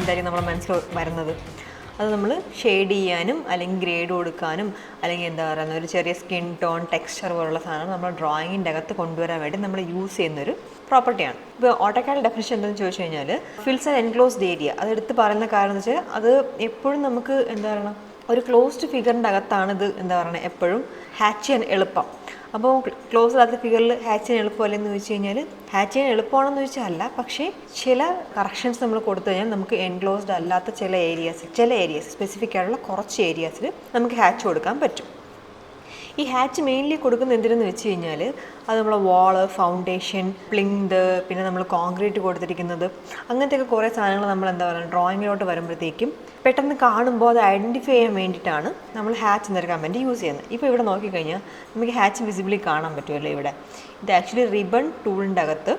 എന്തായിരിക്കും നമ്മുടെ മനസ്സിൽ വരുന്നത്? അത് നമ്മൾ ഷെയ്ഡ് ചെയ്യാനും അല്ലെങ്കിൽ ഗ്രേഡ് കൊടുക്കാനും അല്ലെങ്കിൽ എന്താ പറയുക ഒരു ചെറിയ സ്കിൻ ടോൺ ടെക്സ്ചർ പോലുള്ള സാധനം നമ്മൾ ഡ്രോയിങ്ങിൻ്റെ അകത്ത് കൊണ്ടുവരാൻ വേണ്ടി നമ്മൾ യൂസ് ചെയ്യുന്നൊരു പ്രോപ്പർട്ടിയാണ്. ഇപ്പോൾ ഓട്ടോകാഡ് ഡെഫിനിഷൻ എന്താണെന്ന് ചോദിച്ചു കഴിഞ്ഞാൽ ഫിൽസ് ആൻഡ് എൻക്ലോസ്ഡ് ഏരിയ. അതെടുത്ത് പറയുന്ന കാരണം എന്ന് വെച്ചാൽ അത് എപ്പോഴും നമുക്ക് എന്താ പറയുക ഒരു ക്ലോസ്ഡ് ഫിഗറിൻ്റെ അകത്താണ് ഇത് എന്താ പറയുക എപ്പോഴും ഹാച്ച് ചെയ്യാൻ എളുപ്പം. അപ്പോൾ ക്ലോസ് ആകാത്ത ഫിഗറിൽ ഹാച്ച് ചെയ്യാൻ എളുപ്പമല്ലെന്ന് ചോദിച്ചു കഴിഞ്ഞാൽ ഹാച്ച് ചെയ്യാൻ എളുപ്പമാണെന്ന് ചോദിച്ചാൽ അല്ല, പക്ഷേ ചില കറക്ഷൻസ് നമ്മൾ കൊടുത്തു കഴിഞ്ഞാൽ നമുക്ക് എൻക്ലോസ്ഡ് അല്ലാത്ത ചില ഏരിയാസ് സ്പെസിഫിക് ആയിട്ടുള്ള കുറച്ച് ഏരിയാസിൽ നമുക്ക് ഹാച്ച് കൊടുക്കാൻ പറ്റും. ഈ ഹാച്ച് മെയിൻലി കൊടുക്കുന്ന എന്തിനെന്ന് വെച്ച് കഴിഞ്ഞാൽ അത് നമ്മളെ വാള്, ഫൗണ്ടേഷൻ, പ്ലിന്ത്, പിന്നെ നമ്മൾ കോൺക്രീറ്റ് കൊടുത്തിരിക്കുന്നത്, അങ്ങനത്തെയൊക്കെ കുറേ സാധനങ്ങൾ നമ്മൾ എന്താ പറയുക ഡ്രോയിങ്ങിലോട്ട് വരുമ്പോഴത്തേക്കും പെട്ടെന്ന് കാണുമ്പോൾ അത് ഐഡൻറ്റിഫൈ ചെയ്യാൻ വേണ്ടിയിട്ടാണ് നമ്മൾ ഹാച്ച് നിരക്കാൻ വേണ്ടി യൂസ് ചെയ്യുന്നത്. ഇപ്പോൾ ഇവിടെ നോക്കിക്കഴിഞ്ഞാൽ നമുക്ക് ഹാച്ച് വിസിബിളി കാണാൻ പറ്റുമല്ലോ ഇവിടെ. ഇത് ആക്ച്വലി റിബൺ ടൂളിൻ്റെ അകത്ത്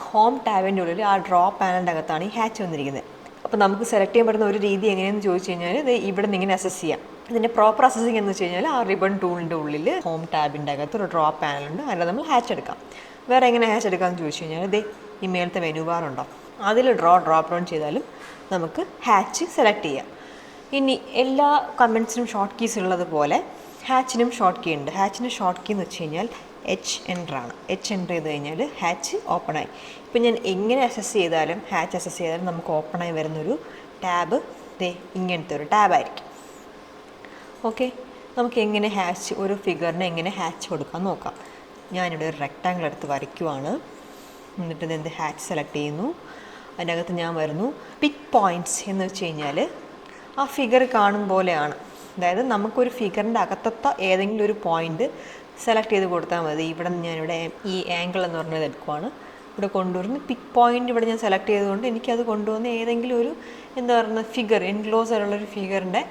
ഹോം ടാബിൻ്റെ ഉള്ളിൽ ആ ഡ്രോ പാനലിൻ്റെ അകത്താണ് ഈ ഹാച്ച് വന്നിരിക്കുന്നത്. അപ്പോൾ നമുക്ക് സെലക്ട് ചെയ്യാൻ പറ്റുന്ന ഒരു രീതി എങ്ങനെയാണെന്ന് ചോദിച്ചു കഴിഞ്ഞാൽ ഇത് ഇവിടെ നിന്ന് ഇങ്ങനെ അസസ് ചെയ്യാം. ഇതിൻ്റെ പ്രോപ്പർ അസസിങ് എന്ന് വെച്ച് കഴിഞ്ഞാൽ ആ റിബൺ ടൂളിൻ്റെ ഉള്ളിൽ ഹോം ടാബിൻ്റെ അകത്ത് ഒരു ഡ്രോ പാനലുണ്ട്, അതിൽ നമ്മൾ ഹാച്ച് എടുക്കാം. വേറെ എങ്ങനെ ഹാച്ച് എടുക്കാമെന്ന് ചോദിച്ചു കഴിഞ്ഞാൽ ഇതേ ഈ മേലത്തെ മെനു ബാർ ഉണ്ടോ, അതിൽ ഡ്രോപ്പ് ഡൗൺ ചെയ്താലും നമുക്ക് ഹാച്ച് സെലക്ട് ചെയ്യാം. ഇനി എല്ലാ കമൻസിനും ഷോർട്ട് കീസ് ഉള്ളതുപോലെ ഹാച്ചിനും ഷോർട്ട് കീ ഉണ്ട്. ഹാച്ചിൻ്റെ ഷോർട്ട് കീ എന്ന് വെച്ച് കഴിഞ്ഞാൽ എച്ച് എൻ്ററാണ്. എച്ച് എൻ്റർ ചെയ്ത് കഴിഞ്ഞാൽ ഹാച്ച് ഓപ്പണായി. ഇപ്പം ഞാൻ എങ്ങനെ അസസ് ചെയ്താലും ഹാച്ച് അസസ് ചെയ്താലും നമുക്ക് ഓപ്പണായി വരുന്നൊരു ടാബ് ഇങ്ങനത്തെ ഒരു ടാബായിരിക്കും. ഓക്കെ, നമുക്ക് എങ്ങനെ ഹാച്ച് ഒരു ഫിഗറിന് എങ്ങനെ ഹാച്ച് കൊടുക്കാൻ നോക്കാം. ഞാനിവിടെ ഒരു റെക്റ്റാങ്കിൾ എടുത്ത് വരയ്ക്കുവാണ്. എന്നിട്ട് ഇതെന്ത് ഹാച്ച് സെലക്ട് ചെയ്യുന്നു. അതിൻ്റെ അകത്ത് ഞാൻ വരുന്നു പിക്ക് പോയിൻറ്റ്സ് എന്ന് വെച്ച് കഴിഞ്ഞാൽ ആ ഫിഗർ കാണും പോലെയാണ്. അതായത് നമുക്കൊരു ഫിഗറിൻ്റെ അകത്തത്തെ ഏതെങ്കിലും ഒരു പോയിൻ്റ് സെലക്ട് ചെയ്ത് കൊടുത്താൽ മതി. ഇവിടെ ഞാനിവിടെ ഈ ആംഗിൾ എന്ന് പറഞ്ഞത് എടുക്കുവാണ്. ഇവിടെ കൊണ്ടുവരുന്ന പിക്ക് പോയിൻ്റ് ഇവിടെ ഞാൻ സെലക്ട് ചെയ്തുകൊണ്ട് എനിക്കത് കൊണ്ടുവന്ന് ഏതെങ്കിലും ഒരു എന്താ പറയുക ഫിഗർ എൻക്ലോസ് ആയിട്ടുള്ളൊരു ഫിഗറിൻ്റെ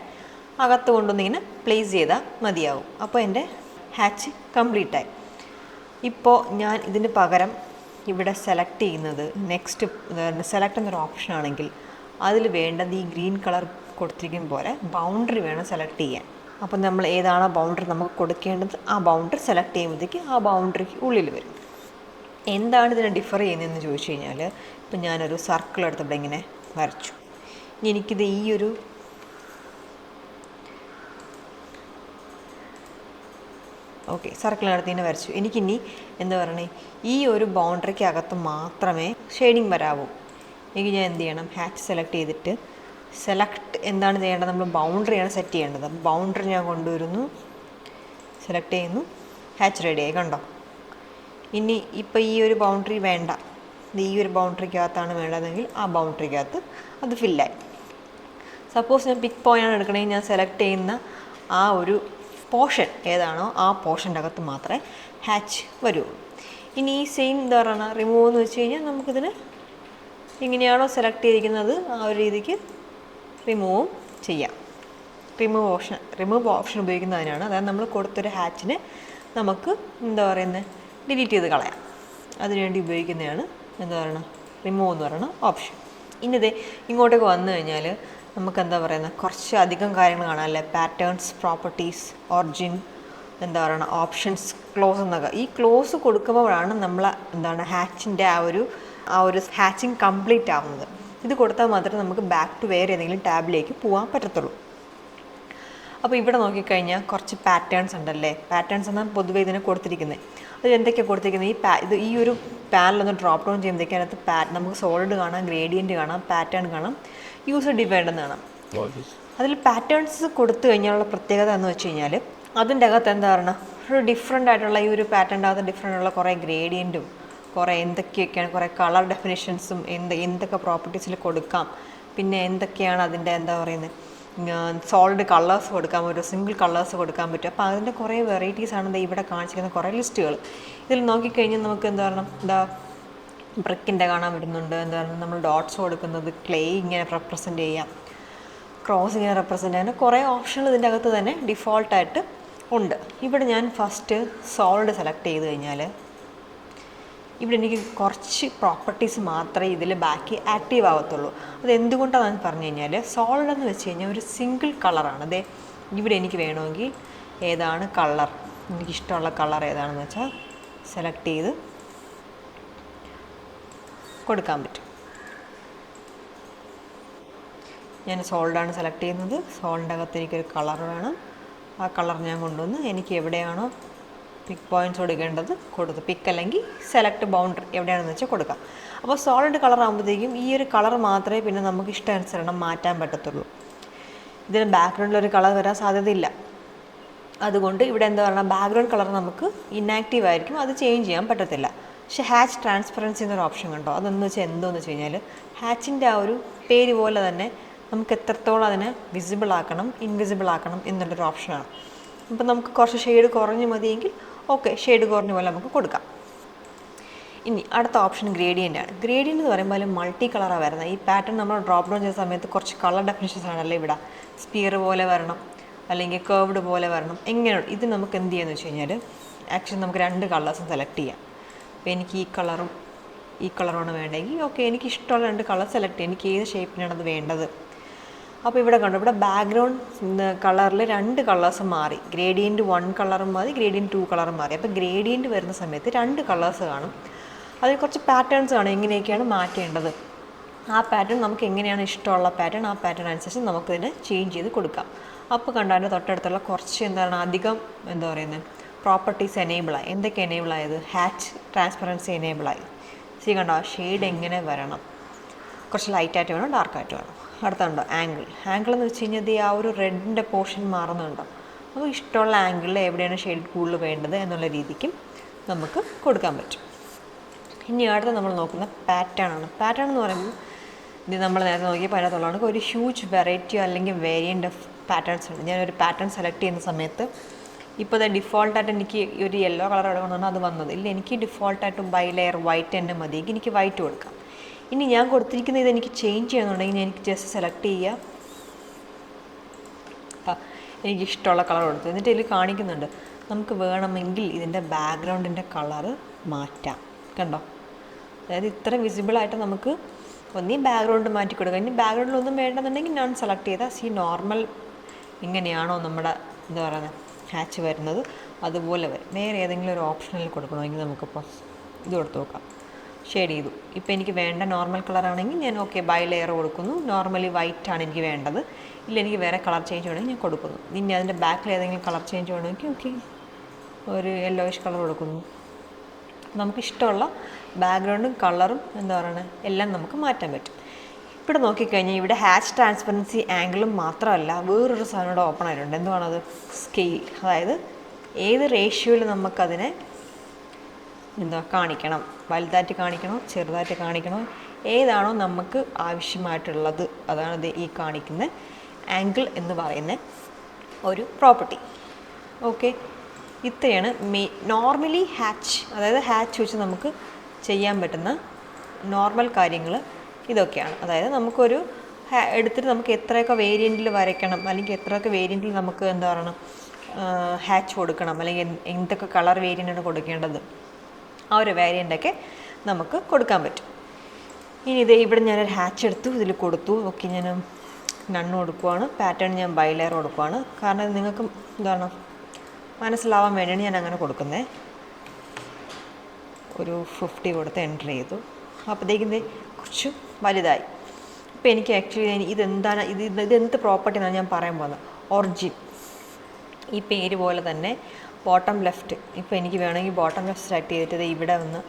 അകത്ത് കൊണ്ടുവന്ന് ഇങ്ങനെ പ്ലേസ് ചെയ്താൽ മതിയാവും. അപ്പോൾ എൻ്റെ ഹാച്ച് കംപ്ലീറ്റായി. ഇപ്പോൾ ഞാൻ ഇതിന് പകരം ഇവിടെ സെലക്ട് ചെയ്യുന്നത് നെക്സ്റ്റ് സെലക്ട് എന്നൊരു ഓപ്ഷൻ ആണെങ്കിൽ അതിൽ വേണ്ടത് ഈ ഗ്രീൻ കളർ കൊടുത്തിരിക്കുന്ന പോലെ ബൗണ്ടറി വേണം സെലക്ട് ചെയ്യാൻ. അപ്പോൾ നമ്മൾ ഏതാണോ ബൗണ്ടറി നമുക്ക് കൊടുക്കേണ്ടത് ആ ബൗണ്ടറി സെലക്ട് ചെയ്യുമ്പോഴത്തേക്ക് ആ ബൗണ്ടറിക്ക് ഉള്ളിൽ വരും. എന്താണ് ഇതിനെ ഡിഫർ ചെയ്യുന്നതെന്ന് ചോദിച്ചു കഴിഞ്ഞാൽ ഇപ്പം ഞാനൊരു സർക്കിൾ എടുത്ത് ഇവിടെ ഇങ്ങനെ വരച്ചു. ഇനി എനിക്കിത് ഈ ഒരു ഓക്കെ സർക്കിളിനടുത്ത് ഇങ്ങനെ വരച്ചു. എനിക്കിനി എന്താ പറയണേ ഈ ഒരു ബൗണ്ടറിക്ക് അകത്ത് മാത്രമേ ഷെയ്ഡിങ് വരാവൂ. എനിക്ക് ഞാൻ എന്ത് ചെയ്യണം, ഹാച്ച് സെലക്ട് ചെയ്തിട്ട് സെലക്ട് എന്താണ് ചെയ്യേണ്ടത്, നമ്മൾ ബൗണ്ടറിയാണ് സെറ്റ് ചെയ്യേണ്ടത്. അപ്പോൾ ബൗണ്ടറി ഞാൻ കൊണ്ടുവരുന്നു, സെലക്ട് ചെയ്യുന്നു, ഹാച്ച് റെഡിയായി. കണ്ടോ? ഇനി ഇപ്പോൾ ഈ ഒരു ബൗണ്ടറി വേണ്ട, ഈ ഒരു ബൗണ്ടറിക്കകത്താണ് വേണ്ടതെങ്കിൽ ആ ബൗണ്ടറിക്കകത്ത് അത് ഫില്ലായി. സപ്പോസ് ഞാൻ പിക്ക് പോയിൻ്റാണ് എടുക്കണമെങ്കിൽ ഞാൻ സെലക്ട് ചെയ്യുന്ന ആ ഒരു പോർഷൻ ഏതാണോ ആ പോർഷൻ്റെ അകത്ത് മാത്രമേ ഹാച്ച് വരുള്ളൂ. ഇനി ഈ സെയിം എന്താ പറയുക റിമൂവ് എന്ന് വെച്ച് കഴിഞ്ഞാൽ നമുക്കിതിന് എങ്ങനെയാണോ സെലക്ട് ചെയ്തിരിക്കുന്നത് ആ ഒരു രീതിക്ക് റിമൂവും ചെയ്യാം. റിമൂവ് ഓപ്ഷൻ ഉപയോഗിക്കുന്നതിനാണ്. അതായത് നമ്മൾ കൊടുത്തൊരു ഹാച്ചിനെ നമുക്ക് എന്താ പറയുന്നത് ഡിലീറ്റ് ചെയ്ത് കളയാം. അതിനുവേണ്ടി ഉപയോഗിക്കുന്നതാണ് എന്താ പറയുക റിമൂവ് എന്ന് പറയുന്ന ഓപ്ഷൻ. ഇനിതേ ഇങ്ങോട്ടേക്ക് വന്നു കഴിഞ്ഞാൽ നമുക്ക് എന്താ പറയുന്നത് കുറച്ച് അധികം കാര്യങ്ങൾ കാണാം അല്ലേ. പാറ്റേൺസ്, പ്രോപ്പർട്ടീസ്, ഒറിജിൻ, എന്താ പറയുക ഓപ്ഷൻസ്, ക്ലോസ് എന്നൊക്കെ. ഈ ക്ലോസ് കൊടുക്കുമ്പോഴാണ് നമ്മൾ എന്താണ് ഹാച്ചിൻ്റെ ആ ഒരു ഹാച്ചിങ് കംപ്ലീറ്റ് ആവുന്നത്. ഇത് കൊടുത്താൽ മാത്രമേ നമുക്ക് ബാക്ക് ടു വേറെ ഏതെങ്കിലും ടാബിലേക്ക് പോകാൻ പറ്റത്തുള്ളൂ. അപ്പോൾ ഇവിടെ നോക്കിക്കഴിഞ്ഞാൽ കുറച്ച് പാറ്റേൺസ് ഉണ്ടല്ലേ. പാറ്റേൺസ് എന്നാൽ പൊതുവേ ഇതിനെ കൊടുത്തിരിക്കുന്നത്. അത് എന്തൊക്കെയാണ് കൊടുത്തിരിക്കുന്നത്, ഈ ഒരു പാനലൊന്ന് ഡ്രോപ്പ് ഡൗൺ ചെയ്യുമ്പോഴത്തേക്ക് അതിനകത്ത് നമുക്ക് സോളിഡ് കാണാം, ഗ്രേഡിയൻറ്റ് കാണാം, പാറ്റേൺ കാണാം, യൂസർ ഡിഫൈൻഡ് എന്ന് കാണാം. അതിൽ പാറ്റേൺസ് കൊടുത്തു കഴിഞ്ഞാലുള്ള പ്രത്യേകത എന്ന് വെച്ച് കഴിഞ്ഞാൽ അതിൻ്റെ അകത്ത് എന്താ പറയുക ഒരു ഡിഫറെൻ്റ് ആയിട്ടുള്ള ഈ ഒരു പാറ്റേണിൻ്റെ അകത്ത് ഡിഫറെൻ്റ് ഉള്ള കുറേ ഗ്രേഡിയൻറ്റും കുറേ എന്തൊക്കെയൊക്കെയാണ് കുറേ കളർ ഡെഫിനേഷൻസും എന്തൊക്കെ പ്രോപ്പർട്ടീസിൽ കൊടുക്കാം, പിന്നെ എന്തൊക്കെയാണ് അതിൻ്റെ എന്താ പറയുന്നത് സോളിഡ് കളേഴ്സ് കൊടുക്കാം, ഒരു സിംഗിൾ കളേഴ്സ് കൊടുക്കാൻ പറ്റും. അപ്പോൾ അതിൻ്റെ കുറേ വെറൈറ്റീസാണ് ഇവിടെ കാണിച്ചിരിക്കുന്ന കുറേ ലിസ്റ്റുകൾ. ഇതിൽ നോക്കിക്കഴിഞ്ഞാൽ നമുക്ക് എന്താ പറയുക ബ്രിക്കിൻ്റെ കാണാൻ പറ്റുന്നുണ്ട്. എന്താ പറയുക നമ്മൾ ഡോട്ട്സ് കൊടുക്കുന്നത് ക്ലേ ഇങ്ങനെ റെപ്രസെൻ്റ് ചെയ്യാം, ക്രോസ് ഇങ്ങനെ റെപ്രസെൻ്റ് ചെയ്യാൻ കുറേ ഓപ്ഷനുകൾ ഇതിൻ്റെ അകത്ത് തന്നെ ഡിഫോൾട്ടായിട്ട് ഉണ്ട്. ഇവിടെ ഞാൻ ഫസ്റ്റ് സോളിഡ് സെലക്ട് ചെയ്ത് കഴിഞ്ഞാൽ ഇവിടെ എനിക്ക് കുറച്ച് പ്രോപ്പർട്ടീസ് മാത്രമേ ഇതിൽ ബാക്കി ആക്റ്റീവ് ആകത്തുള്ളൂ. അത് എന്തുകൊണ്ടാണെന്ന് പറഞ്ഞു കഴിഞ്ഞാൽ സോളിഡ് എന്ന് വെച്ച് കഴിഞ്ഞാൽ ഒരു സിംഗിൾ കളറാണ്. അതെ ഇവിടെ എനിക്ക് വേണമെങ്കിൽ ഏതാണ് കളർ, എനിക്കിഷ്ടമുള്ള കളർ ഏതാണെന്ന് വെച്ചാൽ സെലക്ട് ചെയ്ത് കൊടുക്കാൻ പറ്റും. ഞാൻ സോൾഡാണ് സെലക്ട് ചെയ്യുന്നത്. സോളിൻ്റെ അകത്ത് എനിക്കൊരു കളർ വേണം. ആ കളർ ഞാൻ കൊണ്ടുവന്ന് എനിക്ക് എവിടെയാണോ പിക്ക് പോയിൻറ്റ്സ് കൊടുക്കേണ്ടത് കൊടുത്തു. പിക്ക് അല്ലെങ്കിൽ സെലക്ട് ബൗണ്ടറി എവിടെയാണെന്ന് വെച്ചാൽ കൊടുക്കാം. അപ്പോൾ സോളിഡ് കളർ ആകുമ്പോഴത്തേക്കും ഈ ഒരു കളർ മാത്രമേ പിന്നെ നമുക്ക് ഇഷ്ടാനുസരണം മാറ്റാൻ പറ്റത്തുള്ളൂ. ഇതിന് ബാക്ക്ഗ്രൗണ്ടിലൊരു കളർ വരാൻ സാധ്യതയില്ല. അതുകൊണ്ട് ഇവിടെ എന്താ പറയുക, ബാക്ക്ഗ്രൗണ്ട് കളർ നമുക്ക് ഇനാക്റ്റീവ് ആയിരിക്കും, അത് ചേഞ്ച് ചെയ്യാൻ പറ്റത്തില്ല. പക്ഷേ ഹാച്ച് ട്രാൻസ്പെറൻസി എന്നൊരു ഓപ്ഷൻ കണ്ടോ, അതെന്ന് വെച്ചാൽ എന്തോന്ന് വെച്ച് കഴിഞ്ഞാൽ ഹാച്ചിൻ്റെ ആ ഒരു പേര് പോലെ തന്നെ നമുക്ക് എത്രത്തോളം അതിനെ വിസിബിൾ ആക്കണം ഇൻവിസിബിൾ ആക്കണം എന്നുള്ളൊരു ഓപ്ഷനാണ്. അപ്പം നമുക്ക് കുറച്ച് ഷെയ്ഡ് കുറഞ്ഞ് മതിയെങ്കിൽ ഓക്കെ, ഷെയ്ഡ് കുറഞ്ഞ പോലെ നമുക്ക് കൊടുക്കാം. ഇനി അടുത്ത ഓപ്ഷൻ ഗ്രേഡിയൻ്റ് ആണ്. ഗ്രേഡിയൻ്റ് എന്ന് പറയുമ്പോൾ അതിൽ മൾട്ടി കളറാണ് വരുന്നത്. ഈ പാറ്റേൺ നമ്മൾ ഡ്രോപ്പ് ഡൗൺ ചെയ്യുന്ന സമയത്ത് കുറച്ച് കളർ ഡെഫിനിഷൻസ് ആണല്ലോ ഇവിടെ. സ്പിയർ പോലെ വരണം, അല്ലെങ്കിൽ കേർവ്ഡ് പോലെ വരണം, എങ്ങനെയാണ് ഇത് നമുക്ക് എന്ത് ചെയ്യുന്നത് വെച്ച് കഴിഞ്ഞാൽ ആക്ച്വലി നമുക്ക് 2 കളേഴ്സും സെലക്ട് ചെയ്യാം. അപ്പോൾ എനിക്ക് ഈ കളറുമാണ് വേണ്ടെങ്കിൽ ഓക്കെ, എനിക്ക് ഇഷ്ടമുള്ള 2 കളർ സെലക്ട് ചെയ്യാം. എനിക്ക് ഏത് ഷേപ്പിനാണ് അത് വേണ്ടത്. അപ്പോൾ ഇവിടെ കണ്ടു, ഇവിടെ ബാക്ക്ഗ്രൗണ്ട് കളറിൽ 2 കളേഴ്സ് മാറി. ഗ്രേഡിയൻറ്റ് 1 കളറും മാറി, ഗ്രേഡിയൻറ്റ് 2 കളറും മാറി. അപ്പോൾ ഗ്രേഡിയൻറ്റ് വരുന്ന സമയത്ത് 2 കളേഴ്സ് കാണും. അതിൽ കുറച്ച് പാറ്റേൺസ് കാണും, എങ്ങനെയൊക്കെയാണ് മാറ്റേണ്ടത്. ആ പാറ്റേൺ നമുക്ക് എങ്ങനെയാണ് ഇഷ്ടമുള്ള പാറ്റേൺ, ആ പാറ്റേൺ അനുസരിച്ച് നമുക്കിതിനെ ചേഞ്ച് ചെയ്ത് കൊടുക്കാം. അപ്പോൾ കണ്ടു അതിൻ്റെ തൊട്ടടുത്തുള്ള കുറച്ച് എന്താണ് അധികം എന്താ പറയുന്നത് പ്രോപ്പർട്ടീസ് എനേബിളായി. എന്തൊക്കെ എനേബിളായത്? ഹാച്ച് ട്രാൻസ്പെറൻസി എനേബിളായി. സി കണ്ടോ, ഷെയ്ഡ് എങ്ങനെ വരണം, കുറച്ച് ലൈറ്റായിട്ട് വേണം, ഡാർക്കായിട്ട് വേണം. അടുത്തുണ്ടോ ആംഗിൾ എന്ന് വെച്ച് കഴിഞ്ഞാൽ ആ ഒരു റെഡിൻ്റെ പോർഷൻ മാറുന്നുണ്ടോ, അപ്പോൾ ഇഷ്ടമുള്ള ആംഗിളിൽ എവിടെയാണ് ഷെയ്ഡ് കൂടുതൽ വേണ്ടത് എന്നുള്ള രീതിക്കും നമുക്ക് കൊടുക്കാൻ പറ്റും. ഇനി അടുത്ത് നമ്മൾ നോക്കുന്ന പാറ്റേൺ ആണ്. പാറ്റേൺ എന്ന് പറയുമ്പോൾ ഇത് നമ്മൾ നേരത്തെ നോക്കിയപ്പോൾ അതിനകത്തുള്ളതാണ് ഒരു ഹ്യൂജ് വെറൈറ്റിയോ അല്ലെങ്കിൽ വേരിയൻ്റ് ഓഫ് പാറ്റേൺസ് ഉണ്ട്. ഞാനൊരു പാറ്റേൺ സെലക്ട് ചെയ്യുന്ന സമയത്ത് ഇപ്പോൾ അത് ഡിഫോൾട്ടായിട്ട് എനിക്ക് ഒരു യെല്ലോ കളർ എടുക്കണമെന്നാണ് അത് വന്നത്. ഇല്ല, എനിക്ക് ഡിഫോൾട്ടായിട്ട് ബൈ ലെയർ വൈറ്റ് തന്നെ മതി, എനിക്ക് വൈറ്റ് കൊടുക്കാം. ഇനി ഞാൻ കൊടുത്തിരിക്കുന്ന ഇത് എനിക്ക് ചേഞ്ച് ചെയ്യണമെന്നുണ്ടെങ്കിൽ എനിക്ക് ജസ്റ്റ് സെലക്ട് ചെയ്യുക, എനിക്ക് ഇഷ്ടമുള്ള കളർ കൊടുത്തു. എന്നിട്ട് ഇതിൽ കാണിക്കുന്നുണ്ട് നമുക്ക് വേണമെങ്കിൽ ഇതിൻ്റെ ബാക്ക്ഗ്രൗണ്ടിൻ്റെ കളറ് മാറ്റാം. കണ്ടോ, അതായത് ഇത്ര വിസിബിളായിട്ട് നമുക്ക് ഒന്നീ ബാക്ക്ഗ്രൗണ്ട് മാറ്റി കൊടുക്കാം. ഇനി ബാക്ക്ഗ്രൗണ്ടിലൊന്നും വേണ്ടെന്നുണ്ടെങ്കിൽ ഞാൻ സെലക്ട് ചെയ്താൽ നോർമൽ ഇങ്ങനെയാണോ നമ്മുടെ എന്താ പറയുന്നത് ഹാച്ച് വരുന്നത് അതുപോലെ വരും. വേറെ ഏതെങ്കിലും ഒരു ഓപ്ഷനിൽ കൊടുക്കണമെങ്കിൽ നമുക്കിപ്പോൾ ഇത് കൊടുത്ത് നോക്കാം. ഷെയ്ഡ് ചെയ്തു. ഇപ്പോൾ എനിക്ക് വേണ്ട നോർമൽ കളറാണെങ്കിൽ ഞാൻ ഓക്കെ ബൈ ലെയർ കൊടുക്കുന്നു. നോർമലി വൈറ്റ് ആണ് എനിക്ക് വേണ്ടത്. ഇല്ല, എനിക്ക് വേറെ കളർ ചേഞ്ച് വേണമെങ്കിൽ ഞാൻ കൊടുക്കുന്നു. ഇനി അതിൻ്റെ ബാക്കിൽ ഏതെങ്കിലും കളർ ചേഞ്ച് വേണമെങ്കിൽ ഓക്കെ ഒരു യെല്ലോയിഷ് കളർ കൊടുക്കുന്നു. നമുക്കിഷ്ടമുള്ള ബാക്ക്ഗ്രൗണ്ടും കളറും എന്താ പറയുന്നത് എല്ലാം നമുക്ക് മാറ്റാൻ പറ്റും. ഇവിടെ നോക്കിക്കഴിഞ്ഞാൽ ഇവിടെ ഹാച്ച് ട്രാൻസ്പെറൻസി ആംഗിളും മാത്രമല്ല വേറൊരു സാധനം കൂടെ ഓപ്പൺ ആയിട്ടുണ്ട്. എന്തുവാണത്? സ്കെയിൽ. അതായത് ഏത് റേഷ്യോയിൽ നമുക്കതിനെ എന്താ കാണിക്കണം, വലുതായിട്ട് കാണിക്കണോ ചെറുതായിട്ട് കാണിക്കണോ, ഏതാണോ നമുക്ക് ആവശ്യമായിട്ടുള്ളത് അതാണ് ഈ കാണിക്കുന്ന ആംഗിൾ എന്ന് പറയുന്ന ഒരു പ്രോപ്പർട്ടി. ഓക്കെ, ഇത്രയാണ് നോർമലി ഹാച്ച്, അതായത് ഹാച്ച് വെച്ച് നമുക്ക് ചെയ്യാൻ പറ്റുന്ന നോർമൽ കാര്യങ്ങൾ ഇതൊക്കെയാണ്. അതായത് നമുക്കൊരു എടുത്തിട്ട് നമുക്ക് എത്രയൊക്കെ വേരിയൻറ്റിൽ വരയ്ക്കണം, അല്ലെങ്കിൽ എത്രയൊക്കെ വേരിയൻറ്റിൽ നമുക്ക് എന്താ പറയണം ഹാച്ച് കൊടുക്കണം, അല്ലെങ്കിൽ എന്തൊക്കെ കളർ വേരിയൻ്റാണ് കൊടുക്കേണ്ടത്, ആ ഒരു വേരിയൻ്റൊക്കെ നമുക്ക് കൊടുക്കാൻ പറ്റും. ഇനി ഇവിടെ ഞാനൊരു ഹാച്ച് എടുത്തു, ഇതിൽ കൊടുത്തു. ഓക്കെ, ഞാൻ നണ്ണ് കൊടുക്കുവാണ്. പാറ്റേൺ ഞാൻ ബൈ ലെയർ കൊടുക്കുവാണ്. കാരണം നിങ്ങൾക്ക് എന്താണ് മനസ്സിലാവാൻ വേണ്ടിയാണ് ഞാൻ അങ്ങനെ കൊടുക്കുന്നത്. ഒരു 50 കൊടുത്ത് എൻ്റർ ചെയ്തു. അപ്പോഴത്തേക്കും കുറച്ച് വലുതായി. ഇപ്പോൾ എനിക്ക് ആക്ച്വലി ഇതെന്താണ് ഇതെന്ത് പ്രോപ്പർട്ടി എന്നാണ് ഞാൻ പറയാൻ പോകുന്നത്. ഒറിജിൻ, ഈ പേര് പോലെ തന്നെ ബോട്ടം ലെഫ്റ്റ്. ഇപ്പോൾ എനിക്ക് വേണമെങ്കിൽ ബോട്ടം ലെഫ്റ്റ് സെലക്ട് ചെയ്തിട്ട് ഇവിടെ ഒന്ന്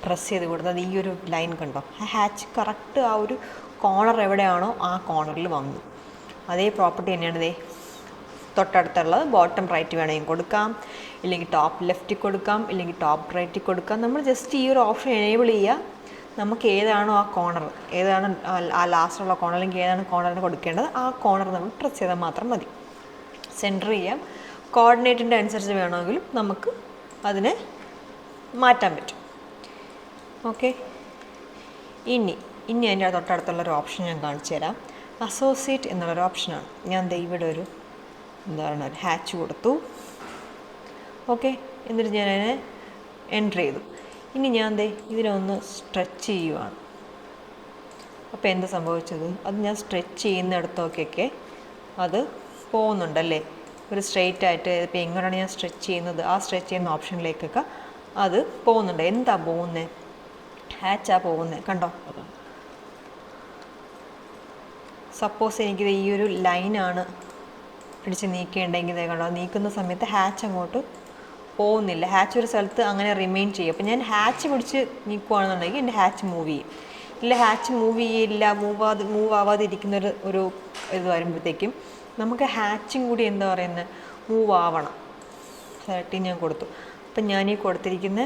പ്രസ് ചെയ്ത് കൊടുത്തത് ഈ ഒരു ലൈൻ കണ്ടോ, ആ ഹാച്ച് കറക്റ്റ് ആ ഒരു കോർണർ എവിടെയാണോ ആ കോർണറിൽ വന്നു. അതേ പ്രോപ്പർട്ടി തന്നെയാണ് തൊട്ടടുത്തുള്ളത്. ബോട്ടം റൈറ്റ് വേണമെങ്കിൽ കൊടുക്കാം, ഇല്ലെങ്കിൽ ടോപ്പ് ലെഫ്റ്റിൽ കൊടുക്കാം, ഇല്ലെങ്കിൽ ടോപ്പ് റൈറ്റിൽ കൊടുക്കാം. നമ്മൾ ജസ്റ്റ് ഈ ഒരു ഓപ്ഷൻ എനേബിൾ ചെയ്യുക. നമുക്ക് ഏതാണോ ആ കോർണർ, ഏതാണ് ആ ലാസ്റ്റുള്ള കോർണർ, അല്ലെങ്കിൽ ഏതാണ് കോർണറിന് കൊടുക്കേണ്ടത് ആ കോർണർ നമ്മൾ പ്രസ് ചെയ്താൽ മാത്രം മതി. സെൻറ്റർ ചെയ്യാം. കോർഡിനേറ്റിൻ്റെ അനുസരിച്ച് വേണമെങ്കിലും നമുക്ക് അതിനെ മാറ്റാൻ പറ്റും. ഓക്കെ, ഇനി അതിൻ്റെ തൊട്ടടുത്തുള്ളൊരു ഓപ്ഷൻ ഞാൻ കാണിച്ചു തരാം. അസോസിയേറ്റ് എന്നുള്ളൊരു ഓപ്ഷനാണ്. ഞാൻ ഇവിടെ ഒരു എന്താ പറയുക ഒരു ഹാച്ച് കൊടുത്തു. ഓക്കെ, എന്നിട്ട് ഞാൻ അതിനെ എൻ്റർ ചെയ്തു. ഇനി ഞാൻ ഇതിനൊന്ന് സ്ട്രെച്ച് ചെയ്യുവാണ്. അപ്പോൾ എന്താ സംഭവിച്ചത്? അത് ഞാൻ സ്ട്രെച്ച് ചെയ്യുന്നിടത്തൊക്കെ അത് പോകുന്നുണ്ടല്ലേ, ഒരു സ്ട്രെയിറ്റ് ആയിട്ട്. ഇപ്പോൾ എങ്ങനെയാണ് ഞാൻ സ്ട്രെച്ച് ചെയ്യുന്നത്, ആ സ്ട്രെച്ച് ചെയ്യുന്ന ഓപ്ഷനിലേക്കൊക്കെ അത് പോകുന്നുണ്ട്. എന്താ പോകുന്നത്? ഹാച്ചാ പോകുന്നത്. കണ്ടോ, സപ്പോസ് എനിക്കിത് ഈ ഒരു ലൈനാണ് പിടിച്ച് നീക്കേണ്ടെങ്കിൽ കണ്ടോ, നീക്കുന്ന സമയത്ത് ഹാച്ച് അങ്ങോട്ട് പോകുന്നില്ല, ഹാച്ച് ഒരു സ്ഥലത്ത് അങ്ങനെ റിമെയിൻ ചെയ്യും. അപ്പോൾ ഞാൻ ഹാച്ച് പിടിച്ച് നീക്കുകയാണെന്നുണ്ടെങ്കിൽ എൻ്റെ ഹാച്ച് മൂവ് ചെയ്യും. ഇല്ല ഹാച്ച് മൂവ് ചെയ്യില്ല, മൂവ് ആവാതെ ഇരിക്കുന്നൊരു ഇത് വരുമ്പോഴത്തേക്കും നമുക്ക് ഹാച്ചും കൂടി എന്താ പറയുന്നത് മൂവ് ആവണം. സെലക്ട് ഞാൻ കൊടുത്തു. അപ്പം ഞാൻ ഈ കൊടുത്തിരിക്കുന്ന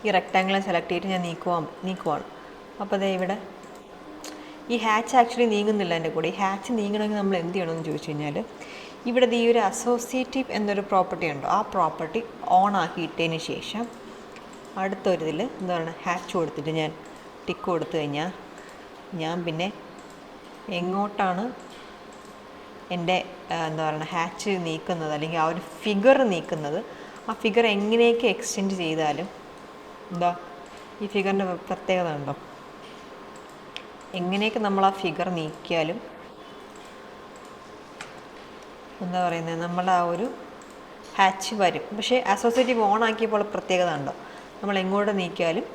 ഈ റെക്റ്റാങ്കിളെ സെലക്ട് ചെയ്തിട്ട് ഞാൻ നീക്കുവാണ്. അപ്പോൾ അതേ ഇവിടെ ഈ ഹാച്ച് ആക്ച്വലി നീങ്ങുന്നില്ല എൻ്റെ കൂടെ. ഈ ഹാച്ച് നീങ്ങണമെങ്കിൽ നമ്മൾ എന്ത് ചെയ്യണമെന്ന് ചോദിച്ചു കഴിഞ്ഞാൽ ഇവിടെ ഈ ഒരു അസോസിയേറ്റീവ് എന്നൊരു പ്രോപ്പർട്ടി ഉണ്ടോ, ആ പ്രോപ്പർട്ടി ഓൺ ആക്കിയിട്ടതിന് ശേഷം അടുത്തൊരിതിൽ എന്താണ് ഹാച്ച് കൊടുത്തിട്ട് ഞാൻ ടിക്ക് കൊടുത്തു കഴിഞ്ഞാൽ ഞാൻ പിന്നെ എങ്ങോട്ടാണ് എൻ്റെ എന്താ പറയുക ഹാച്ച് നീക്കുന്നത് അല്ലെങ്കിൽ ആ ഒരു ഫിഗർ നീക്കുന്നത്, ആ ഫിഗർ എങ്ങനെയൊക്കെ എക്സ്റ്റെൻഡ് ചെയ്താലും എന്താ ഈ ഫിഗറിൻ്റെ പ്രത്യേകത ഉണ്ടോ, എങ്ങനെയൊക്കെ നമ്മൾ ആ ഫിഗർ നീക്കിയാലും എന്താ പറയുന്നത് നമ്മൾ ആ ഒരു ഹാച്ച് വരും. പക്ഷേ അസോസിയേറ്റീവ് ഓൺ ആക്കിയപ്പോൾ പ്രത്യേകത ഉണ്ടോ, നമ്മൾ എങ്ങോട്ട് നീക്കിയാലും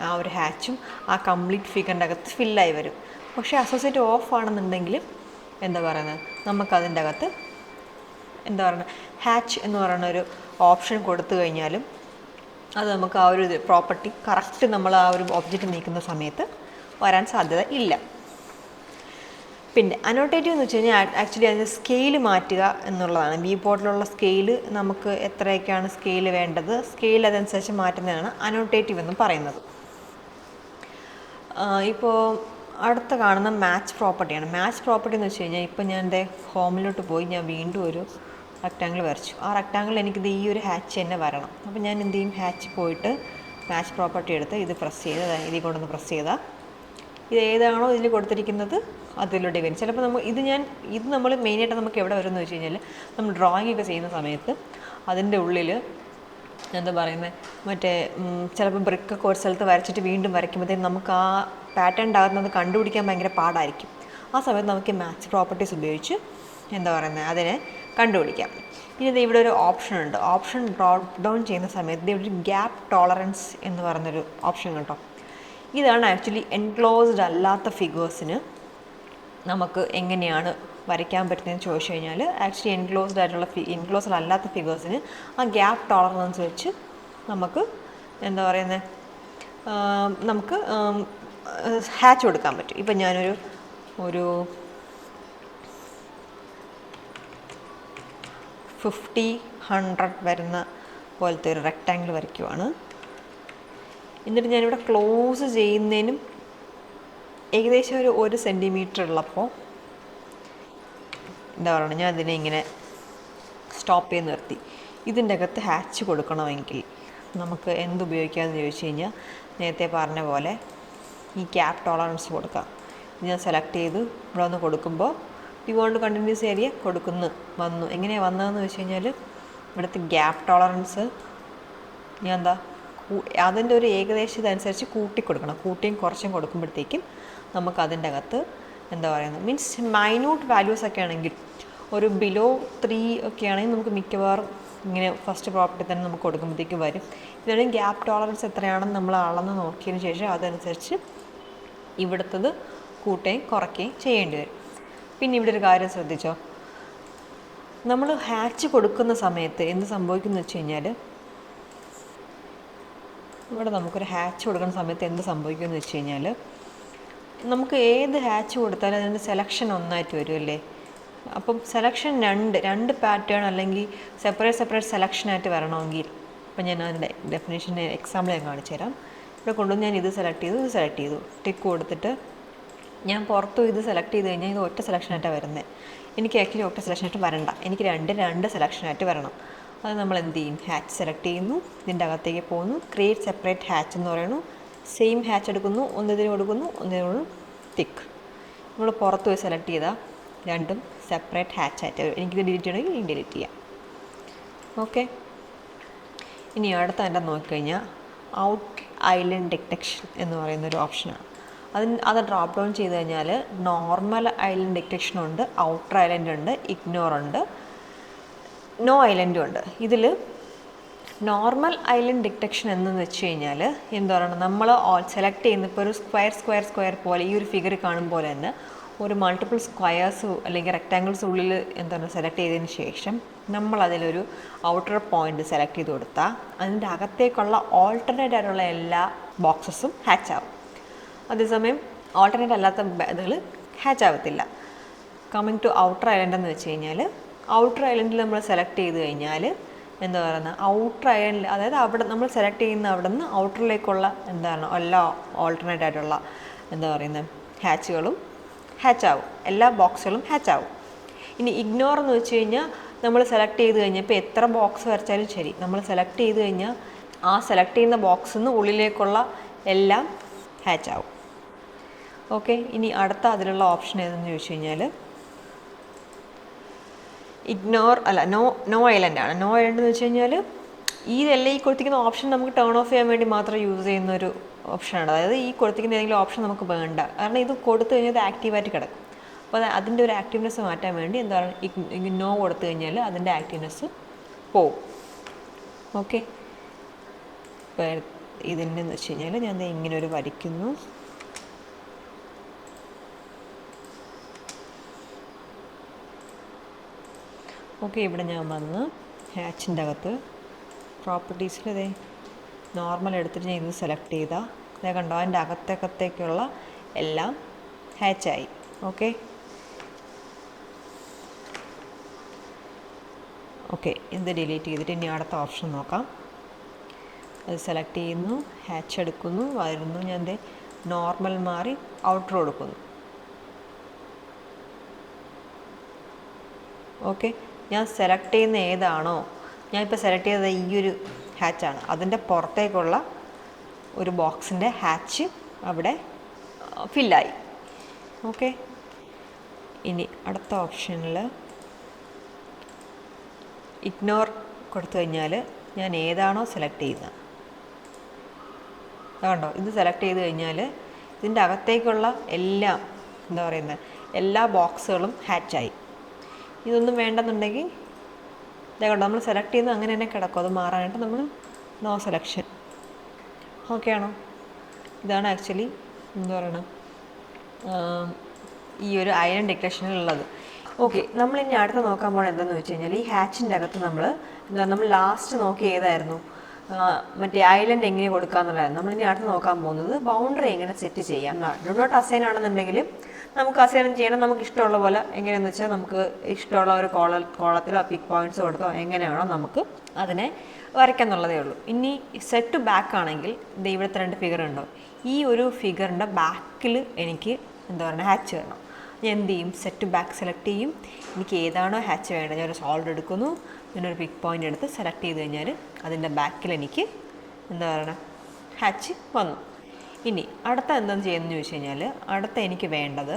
ആ ഒരു ഹാച്ചും ആ കംപ്ലീറ്റ് ഫിഗറിൻ്റെ അകത്ത് ഫില്ലായി വരും. പക്ഷേ അസോസിയേറ്റീവ് ഓഫ് ആണെന്നുണ്ടെങ്കിൽ എന്താ പറയുന്നത് നമുക്കതിൻ്റെ അകത്ത് എന്താ പറയുന്നത് ഹാച്ച് എന്ന് പറയുന്ന ഒരു ഓപ്ഷൻ കൊടുത്തു കഴിഞ്ഞാലും അത് നമുക്ക് ആ ഒരു പ്രോപ്പർട്ടി കറക്റ്റ് നമ്മൾ ആ ഒരു ഒബ്ജക്റ്റ് നീക്കുന്ന സമയത്ത് വരാൻ സാധ്യത ഇല്ല. പിന്നെ അനോട്ടേറ്റീവ് എന്ന് വെച്ച് കഴിഞ്ഞാൽ ആക്ച്വലി അതിൻ്റെ സ്കെയിൽ മാറ്റുക എന്നുള്ളതാണ്. വ്യൂ പോർട്ടിലുള്ള സ്കെയിൽ നമുക്ക് എത്രയൊക്കെയാണ് സ്കെയിൽ വേണ്ടത്, സ്കെയിൽ അതനുസരിച്ച് മാറ്റുന്നതാണ് അനോട്ടേറ്റീവ് എന്ന് പറയുന്നത്. ഇപ്പോൾ അടുത്ത കാണുന്ന മാച്ച് പ്രോപ്പർട്ടിയാണ്. മാച്ച് പ്രോപ്പർട്ടി എന്ന് വെച്ച് കഴിഞ്ഞാൽ ഇപ്പോൾ ഞാൻ എൻ്റെ ഹോമിലോട്ട് പോയി ഞാൻ വീണ്ടും ഒരു റെക്റ്റാങ്കിൾ വരച്ചു. ആ റെക്റ്റാങ്കിൾ എനിക്കിത് ഈ ഒരു ഹാച്ച് തന്നെ വരണം. അപ്പോൾ ഞാൻ എന്ത് ചെയ്യും, ഹാച്ച് പോയിട്ട് മാച്ച് പ്രോപ്പർട്ടി എടുത്ത് ഇത് പ്രസ് ചെയ്ത് ഇതിൽ കൊണ്ടൊന്ന് പ്രസ് ചെയ്താൽ ഇത് ഏതാണോ ഇതിൽ കൊടുത്തിരിക്കുന്നത് അതിലൂടെ വരും. ചിലപ്പോൾ ഇത് നമ്മൾ മെയിനായിട്ട് നമുക്ക് എവിടെ വരും എന്ന് വെച്ച് കഴിഞ്ഞാൽ നമ്മൾ ഡ്രോയിങ് ഒക്കെ ചെയ്യുന്ന സമയത്ത് അതിൻ്റെ ഉള്ളിൽ എന്താ പറയുന്നത് മറ്റേ ചിലപ്പോൾ ബ്രിക്കൊക്കെ ഒരു സ്ഥലത്ത് വരച്ചിട്ട് വീണ്ടും വരയ്ക്കുമ്പോഴത്തേക്കും നമുക്ക് ആ പാറ്റേൺ ഉണ്ടാകുന്നത് കണ്ടുപിടിക്കാൻ ഭയങ്കര പാടായിരിക്കും. ആ സമയത്ത് നമുക്ക് മാച്ച് പ്രോപ്പർട്ടീസ് ഉപയോഗിച്ച് എന്താ പറയുന്നത് അതിനെ കണ്ടുപിടിക്കാം. പിന്നെ ഇവിടെ ഒരു ഓപ്ഷൻ ഉണ്ട്. ഓപ്ഷൻ ഡ്രോപ്പ് ഡൗൺ ചെയ്യുന്ന സമയത്ത് ഇവിടെ ഒരു ഗ്യാപ്പ് ടോളറൻസ് എന്ന് പറയുന്നൊരു ഓപ്ഷൻ കേട്ടോ. ഇതാണ് ആക്ച്വലി എൻക്ലോസ്ഡ് അല്ലാത്ത ഫിഗേഴ്സിന് നമുക്ക് എങ്ങനെയാണ് വരയ്ക്കാൻ പറ്റുന്നതെന്ന് ചോദിച്ചു കഴിഞ്ഞാൽ ആക്ച്വലി എൻക്ലോസ്ഡ് അല്ലാത്ത ഫിഗേഴ്സിന് ആ ഗ്യാപ്പ് ടോളറൻസ് വെച്ച് നമുക്ക് എന്താ പറയുന്നത് നമുക്ക് ഹാച്ച് കൊടുക്കാൻ പറ്റും. ഇപ്പം ഞാനൊരു 50-100 വരുന്ന പോലത്തെ ഒരു റെക്റ്റാങ്കിൾ വരയ്ക്കുവാണ്. എന്നിട്ട് ഞാനിവിടെ ക്ലോസ് ചെയ്യുന്നതിനും ഏകദേശം ഒരു 1 സെൻറ്റിമീറ്റർ ഉള്ളപ്പോൾ എന്താ പറയുക ഞാൻ ഇതിനെ ഇങ്ങനെ സ്റ്റോപ്പ് ചെയ്ത് നിർത്തി. ഇതിൻ്റെ അകത്ത് ഹാച്ച് കൊടുക്കണമെങ്കിൽ നമുക്ക് എന്തുപയോഗിക്കാമെന്ന് ചോദിച്ചു കഴിഞ്ഞാൽ നേരത്തെ പറഞ്ഞ പോലെ ഈ ഗ്യാപ്പ് ടോളറൻസ് കൊടുക്കാം. ഞാൻ സെലക്ട് ചെയ്ത് ഇവിടെ ഒന്ന് കൊടുക്കുമ്പോൾ യു വോണ്ട് കണ്ടിന്യൂസ് ഏരിയ വന്നു. എങ്ങനെയാണ് വന്നതെന്ന് വെച്ച് കഴിഞ്ഞാൽ ഇവിടുത്തെ ഗ്യാപ്പ് ടോളറൻസ് ഞാൻ അതിൻ്റെ ഒരു ഏകദേശം ഇതനുസരിച്ച് കൂട്ടിയും കുറച്ചും കൊടുക്കുമ്പോഴത്തേക്കും നമുക്ക് അതിൻ്റെ അകത്ത് എന്താ പറയുന്നത് മീൻസ് മൈന്യൂട്ട് വാല്യൂസ് ഒക്കെ ആണെങ്കിൽ ഒരു ബിലോ 3 ഒക്കെ ആണെങ്കിൽ നമുക്ക് മിക്കവാറും ഇങ്ങനെ ഫസ്റ്റ് പ്രോപ്പർട്ടി തന്നെ നമുക്ക് കൊടുക്കുമ്പോഴത്തേക്കും വരും. ഇതാണെങ്കിൽ ഗ്യാപ്പ് ടോളറൻസ് എത്രയാണെന്ന് നമ്മൾ അളന്ന് നോക്കിയതിന് ശേഷം അതനുസരിച്ച് ഇവിടുത്തത് കൂട്ടുകയും കുറയ്ക്കുകയും ചെയ്യേണ്ടി വരും. പിന്നെ ഇവിടെ ഒരു കാര്യം ശ്രദ്ധിച്ചോ, നമ്മൾ ഹാച്ച് കൊടുക്കുന്ന സമയത്ത് എന്ത് സംഭവിക്കുമെന്ന് വെച്ച് കഴിഞ്ഞാൽ ഇവിടെ നമുക്കൊരു ഹാച്ച് കൊടുക്കുന്ന സമയത്ത് എന്ത് സംഭവിക്കുമെന്ന് വെച്ച് കഴിഞ്ഞാൽ നമുക്ക് ഏത് ഹാച്ച് കൊടുത്താലും അതിൻ്റെ സെലക്ഷൻ ഒന്നായിട്ട് വരുമല്ലേ. അപ്പം സെലക്ഷൻ രണ്ട് പാറ്റേൺ അല്ലെങ്കിൽ സെപ്പറേറ്റ് സെലക്ഷനായിട്ട് വരണമെങ്കിൽ ഇപ്പം ഞാൻ അതിൻ്റെ ഡെഫിനേഷൻ്റെ എക്സാമ്പിൾ ഞാൻ കാണിച്ചു തരാം. ഇവിടെ കൊണ്ടുവന്ന് ഞാൻ ഇത് സെലക്ട് ചെയ്തു ടിക്ക് കൊടുത്തിട്ട് ഞാൻ പുറത്തും ഇത് സെലക്ട് ചെയ്ത് കഴിഞ്ഞാൽ ഇത് ഒറ്റ സെലക്ഷനായിട്ടാണ് വരുന്നത്. എനിക്ക് ആക്ച്വലി ഒറ്റ സെലക്ഷനായിട്ട് വരണ്ട, എനിക്ക് രണ്ട് സെലക്ഷനായിട്ട് വരണം. അത് നമ്മൾ എന്ത് ചെയ്യും, ഹാച്ച് സെലക്ട് ചെയ്യുന്നു, ഇതിൻ്റെ അകത്തേക്ക് പോകുന്നു, ക്രിയേറ്റ് സെപ്പറേറ്റ് ഹാച്ച് എന്ന് പറയുന്നു, സെയിം ഹാച്ച് എടുക്കുന്നു, ഒന്നിതിന് കൊടുക്കുന്നു, ഒന്നിനോട് ടിക്ക്. നമ്മൾ പുറത്ത് പോയി സെലക്ട് ചെയ്താൽ രണ്ടും സെപ്പറേറ്റ് ഹാച്ചായിട്ട് വരും. എനിക്കിത് ഡിലീറ്റ് ചെയ്യണമെങ്കിൽ ഡിലീറ്റ് ചെയ്യാം. ഓക്കെ, ഇനി അടുത്ത എൻ്റെ നോക്കിക്കഴിഞ്ഞാൽ ഔട്ട് ഐലൻഡ് ഡിറ്റക്ഷൻ എന്ന് പറയുന്നൊരു ഓപ്ഷനാണ്. അത് ഡ്രോപ്പ് ഡൗൺ ചെയ്ത് കഴിഞ്ഞാൽ നോർമൽ ഐലൻഡ് ഡിറ്റക്ഷനുണ്ട്, ഔട്ടർ ഐലൻഡ് ഉണ്ട്, ഇഗ്നോർ ഉണ്ട്, നോ ഐലൻഡും ഉണ്ട്. ഇതിൽ നോർമൽ ഐലൻഡ് ഡിറ്റക്ഷൻ എന്ന് വെച്ച് കഴിഞ്ഞാൽ എന്താ പറയുക, നമ്മൾ സെലക്ട് ചെയ്യുന്ന ഇപ്പോൾ ഒരു സ്ക്വയർ പോലെ ഈ ഒരു ഫിഗർ കാണും പോലെ തന്നെ ഒരു മൾട്ടിപ്പിൾ സ്ക്വയേഴ്സ് അല്ലെങ്കിൽ റെക്റ്റാങ്കിൾസ് ഉള്ളിൽ എന്താണ് സെലക്ട് ചെയ്തതിന് ശേഷം നമ്മളതിലൊരു ഔട്ടർ പോയിൻ്റ് സെലക്ട് ചെയ്ത് കൊടുത്താൽ അതിൻ്റെ അകത്തേക്കുള്ള ഓൾട്ടർനേറ്റ് ആയിട്ടുള്ള എല്ലാ ബോക്സസും ഹാച്ച് ആവും. അതേസമയം ഓൾട്ടർനേറ്റ് അല്ലാത്ത ഇതുകൾ ഹാച്ച് ആവത്തില്ല. കമ്മിങ് ടു ഔട്ടർ ഐലൻഡ് എന്ന് വെച്ച് കഴിഞ്ഞാൽ ഔട്ടർ ഐലൻഡിൽ നമ്മൾ സെലക്ട് ചെയ്ത് കഴിഞ്ഞാൽ എന്താ പറയുന്നത്, ഔട്ടർ ഐലൻഡിൽ അതായത് അവിടെ നമ്മൾ സെലക്ട് ചെയ്യുന്ന അവിടെ നിന്ന് ഔട്ടറിലേക്കുള്ള എന്താണ് എല്ലാ ഓൾട്ടർനേറ്റ് ആയിട്ടുള്ള എന്താ പറയുന്നത് ഹാച്ചുകളും ഹാച്ച് ആവും, എല്ലാ ബോക്സുകളും ഹാച്ച് ആവും. ഇനി ഇഗ്നോർ എന്ന് വെച്ച് കഴിഞ്ഞാൽ നമ്മൾ സെലക്ട് ചെയ്ത് കഴിഞ്ഞാൽ ഇപ്പോൾ എത്ര ബോക്സ് വരച്ചാലും ശരി, നമ്മൾ സെലക്ട് ചെയ്ത് കഴിഞ്ഞാൽ ആ സെലക്ട് ചെയ്യുന്ന ബോക്സിൽ നിന്ന് ഉള്ളിലേക്കുള്ള എല്ലാം ഹാച്ച് ആവും. ഓക്കെ, ഇനി അടുത്ത അതിലുള്ള ഓപ്ഷൻ ഏതെന്ന് ചോദിച്ചു കഴിഞ്ഞാൽ ഇഗ്നോർ അല്ല നോ ഐലൻഡാണ്. നോ ഐലൻഡ് എന്ന് വെച്ച് കഴിഞ്ഞാൽ ഇതെല്ലാം ഈ കൊടുത്തിരിക്കുന്ന ഓപ്ഷൻ നമുക്ക് ടേൺ ഓഫ് ചെയ്യാൻ വേണ്ടി മാത്രം യൂസ് ചെയ്യുന്ന ഒരു ഓപ്ഷനാണ്. അതായത് ഈ കൊടുത്തിരിക്കുന്ന ഏതെങ്കിലും ഓപ്ഷൻ നമുക്ക് വേണ്ട, കാരണം ഇത് കൊടുത്തു കഴിഞ്ഞാൽ അത് ആക്റ്റീവായിട്ട് കിടക്കും. അപ്പോൾ അതിൻ്റെ ഒരു ആക്റ്റീവ്നെസ് മാറ്റാൻ വേണ്ടി എന്താണ് നോ കൊടുത്തു കഴിഞ്ഞാൽ അതിൻ്റെ ആക്റ്റീവ്നെസ് പോവും. ഓക്കെ, ഇപ്പോൾ ഇതിൻ്റെ എന്ന് വെച്ച് കഴിഞ്ഞാൽ ഞാൻ ഇങ്ങനെ ഒരു വരയ്ക്കുന്നു. ഓക്കെ, ഇവിടെ ഞാൻ വന്ന് ഹാച്ചിൻ്റെ അകത്ത് പ്രോപ്പർട്ടീസിൽ ഇതേ നോർമൽ എടുത്തിട്ട് ഞാൻ ഇത് സെലക്ട് ചെയ്താൽ ഇതേ കണ്ടോ, അതിൻ്റെ അകത്തേക്കുള്ള എല്ലാം ഹാച്ചായി. ഓക്കെ ഓക്കെ, ഇത് ഡിലീറ്റ് ചെയ്തിട്ട് ഇനി അടുത്ത ഓപ്ഷൻ നോക്കാം. അത് സെലക്ട് ചെയ്യുന്നു, ഹാച്ച് എടുക്കുന്നു, വരുന്നു, ഞാൻ നോർമൽ മാറി ഔട്ടർ കൊടുക്കുന്നു. ഓക്കെ, ഞാൻ സെലക്ട് ചെയ്യുന്ന ഏതാണോ, ഞാനിപ്പോൾ സെലക്ട് ചെയ്തത് ഈ ഒരു ഹാച്ചാണ്, അതിൻ്റെ പുറത്തേക്കുള്ള ഒരു ബോക്സിൻ്റെ ഹാച്ച് അവിടെ ഫില്ലായി. ഓക്കെ, ഇനി അടുത്ത ഓപ്ഷനിൽ ഇഗ്നോർ കൊടുത്തു കഴിഞ്ഞാൽ ഞാൻ ഏതാണോ സെലക്ട് ചെയ്യുന്നത്, അതുകൊണ്ടോ ഇത് സെലക്ട് ചെയ്ത് കഴിഞ്ഞാൽ ഇതിൻ്റെ അകത്തേക്കുള്ള എല്ലാം എന്താ പറയുന്നത് എല്ലാ ബോക്സുകളും ഹാച്ചായി. ഇതൊന്നും വേണ്ടെന്നുണ്ടെങ്കിൽ ഇതേക്കോട്ടെ നമ്മൾ സെലക്ട് ചെയ്യുന്നത് അങ്ങനെ തന്നെ കിടക്കും, അത് മാറാനായിട്ട് നമ്മൾ നോ സെലക്ഷൻ. ഓക്കെ ആണോ? ഇതാണ് ആക്ച്വലി എന്താ പറയണം ഈ ഒരു ഐലൻഡ് ഡെക്കറേഷനിലുള്ളത്. ഓക്കെ, നമ്മളിനി അടുത്ത് നോക്കാൻ പോകുന്നത് എന്താണെന്ന് വെച്ച് കഴിഞ്ഞാൽ ഈ ഹാച്ചിൻ്റെ അകത്ത് നമ്മൾ ലാസ്റ്റ് നോക്കി ഏതായിരുന്നു, മറ്റേ ഐലൻഡ് എങ്ങനെ കൊടുക്കാമെന്നുള്ളതായിരുന്നു. നമ്മളിനി അടുത്ത് നോക്കാൻ പോകുന്നത് ബൗണ്ടറി എങ്ങനെ സെറ്റ് ചെയ്യാം. ഡു നോട്ട് അസൈൻ ആണെന്നുണ്ടെങ്കിൽ നമുക്ക് അസൈൻ ചെയ്യണം, നമുക്ക് ഇഷ്ടമുള്ള പോലെ എങ്ങനെയാണെന്ന് വെച്ചാൽ നമുക്ക് ഇഷ്ടമുള്ള ഒരു കോളത്തിലോ പിക്ക് പോയിൻറ്റ്സ് കൊടുത്തോ എങ്ങനെയാണോ നമുക്ക് അതിനെ വരയ്ക്കാന്നുള്ളതേ ഉള്ളൂ. ഇനി സെറ്റ് ബാക്ക് ആണെങ്കിൽ ഇത് ഇവിടുത്തെ 2 ഫിഗർ ഉണ്ടോ, ഈ ഒരു ഫിഗറിൻ്റെ ബാക്കിൽ എനിക്ക് എന്താ പറയുക ഹാച്ച് വേണം. ഞാൻ എന്ത് ചെയ്യും, സെറ്റ് ബാക്ക് സെലക്ട് ചെയ്യും, എനിക്ക് ഏതാണോ ഹാച്ച് വേണ്ടത് ഞാനൊരു സോൾഡ് എടുക്കുന്നു, ഞാനൊരു പിക്ക് പോയിൻ്റ് എടുത്ത് സെലക്ട് ചെയ്ത് കഴിഞ്ഞാൽ അതിൻ്റെ ബാക്കിൽ എനിക്ക് എന്താ പറയുക ഹാച്ച് വന്നു. ഇനി അടുത്ത എന്താണെന്ന് ചെയ്യുന്നതെന്ന് ചോദിച്ചു കഴിഞ്ഞാൽ അടുത്ത എനിക്ക് വേണ്ടത്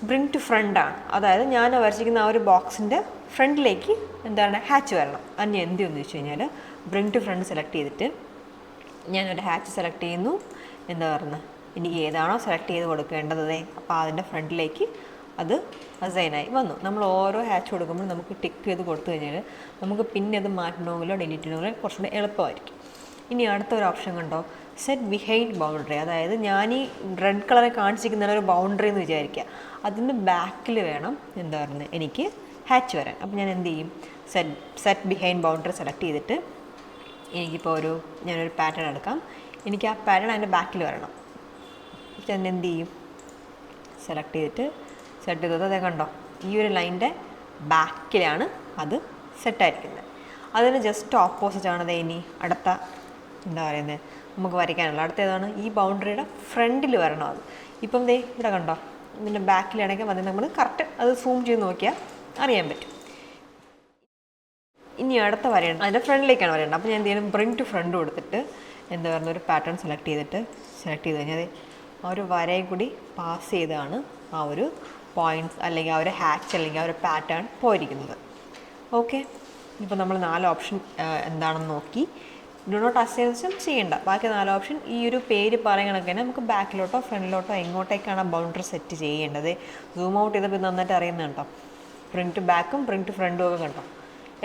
ബ്രിങ് ടു ഫ്രണ്ടാണ്. അതായത് ഞാൻ വരച്ചിരിക്കുന്ന ആ ഒരു ബോക്സിൻ്റെ ഫ്രണ്ടിലേക്ക് എന്താണ് ഹാച്ച് വരണം. അത് ഞാൻ എന്ത് ചെയ്യുമെന്ന് ചോദിച്ചു കഴിഞ്ഞാൽ ബ്രിങ് ടു ഫ്രണ്ട് സെലക്ട് ചെയ്തിട്ട് ഞാനൊരു ഹാച്ച് സെലക്ട് ചെയ്യുന്നു. എന്താ പറയുന്നത് എനിക്ക് ഏതാണോ സെലക്ട് ചെയ്ത് കൊടുക്കേണ്ടത് അപ്പോൾ അതിൻ്റെ ഫ്രണ്ടിലേക്ക് അത് അസൈനായി വന്നു. നമ്മൾ ഓരോ ഹാച്ച് കൊടുക്കുമ്പോൾ നമുക്ക് ടിക്ക് ചെയ്ത് കൊടുത്തു കഴിഞ്ഞാൽ നമുക്ക് പിന്നെ അത് മാറ്റണമെങ്കിലോ ഡിലീറ്റ് ചെയ്യണമെങ്കിലോ കുറച്ചുകൂടി എളുപ്പമായിരിക്കും. ഇനി അടുത്തൊരു ഓപ്ഷൻ കണ്ടോ, സെറ്റ് ബിഹൈൻഡ് ബൗണ്ടറി. അതായത് ഞാൻ ഈ റെഡ് കളറെ കാണിച്ചിരിക്കുന്ന ഒരു ബൗണ്ടറി എന്ന് വിചാരിക്കുക, അതിൻ്റെ ബാക്കിൽ വേണം എന്താ പറയുന്നത് എനിക്ക് ഹാച്ച് വരാൻ. അപ്പോൾ ഞാൻ എന്ത് ചെയ്യും, സെറ്റ് ബിഹൈൻഡ് ബൗണ്ടറി സെലക്ട് ചെയ്തിട്ട് എനിക്കിപ്പോൾ ഞാനൊരു പാറ്റേൺ എടുക്കാം, എനിക്ക് ആ പാറ്റേൺ അതിൻ്റെ ബാക്കിൽ വരണം. ഞാൻ എന്ത് ചെയ്യും, സെലക്ട് ചെയ്തിട്ട് സെറ്റ് ചെയ്തത് അതേ കണ്ടോ, ഈ ഒരു ലൈൻ്റെ ബാക്കിലാണ് അത് സെറ്റായിരിക്കുന്നത്. അതിന് ജസ്റ്റ് ഓപ്പോസിറ്റാണ് ഇനി അടുത്ത എന്താ പറയുന്നത് നമുക്ക് വരയ്ക്കാനുള്ള അടുത്ത ഏതാണ്, ഈ ബൗണ്ടറിയുടെ ഫ്രണ്ടിൽ വരണം അത്. ഇപ്പം ഇവിടെ കണ്ടോ, ഇതിൻ്റെ ബാക്കിലാണെങ്കിൽ വന്ന് നമ്മൾ കറക്റ്റ് അത് സൂം ചെയ്ത് നോക്കിയാൽ അറിയാൻ പറ്റും. ഇനി അടുത്ത വരേണ്ടത് അതിൻ്റെ ഫ്രണ്ടിലേക്കാണ് വരേണ്ടത്. അപ്പോൾ ഞാൻ എന്ത് ചെയ്യണം, ബ്രിങ് ടു ഫ്രണ്ട് കൊടുത്തിട്ട് എന്താ പറയുക ഒരു പാറ്റേൺ സെലക്ട് ചെയ്ത് കഴിഞ്ഞാൽ ആ ഒരു വരയും കൂടി പാസ് ചെയ്താണ് ആ ഒരു പോയിൻറ്റ്സ് അല്ലെങ്കിൽ ആ ഒരു ഹാച്ച് അല്ലെങ്കിൽ ആ ഒരു പാറ്റേൺ പോയിരിക്കുന്നത്. ഓക്കെ, ഇപ്പോൾ നമ്മൾ 4 ഓപ്ഷൻ എന്താണെന്ന് നോക്കി. ഡു നോട്ട് അസൈൻ ചെയ്യേണ്ട, ബാക്കി 4 ഓപ്ഷൻ ഈ ഒരു പേര് പറയണൊക്കെ തന്നെ നമുക്ക് ബാക്കിലോട്ടോ ഫ്രണ്ടിലോട്ടോ എങ്ങോട്ടേക്കാണ് ബൗണ്ടറി സെറ്റ് ചെയ്യേണ്ടത്. സൂം ഔട്ട് ചെയ്തപ്പോൾ നന്നായിട്ട് അറിയുന്നത് കേട്ടോ, ബ്രിങ് ടു ബാക്കും ബ്രിങ് ടു ഫ്രണ്ടും ഒക്കെ കണ്ടോ,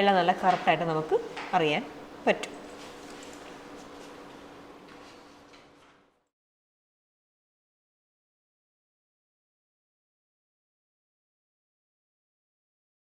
എല്ലാം നല്ല കറക്റ്റായിട്ട് നമുക്ക് അറിയാൻ പറ്റും.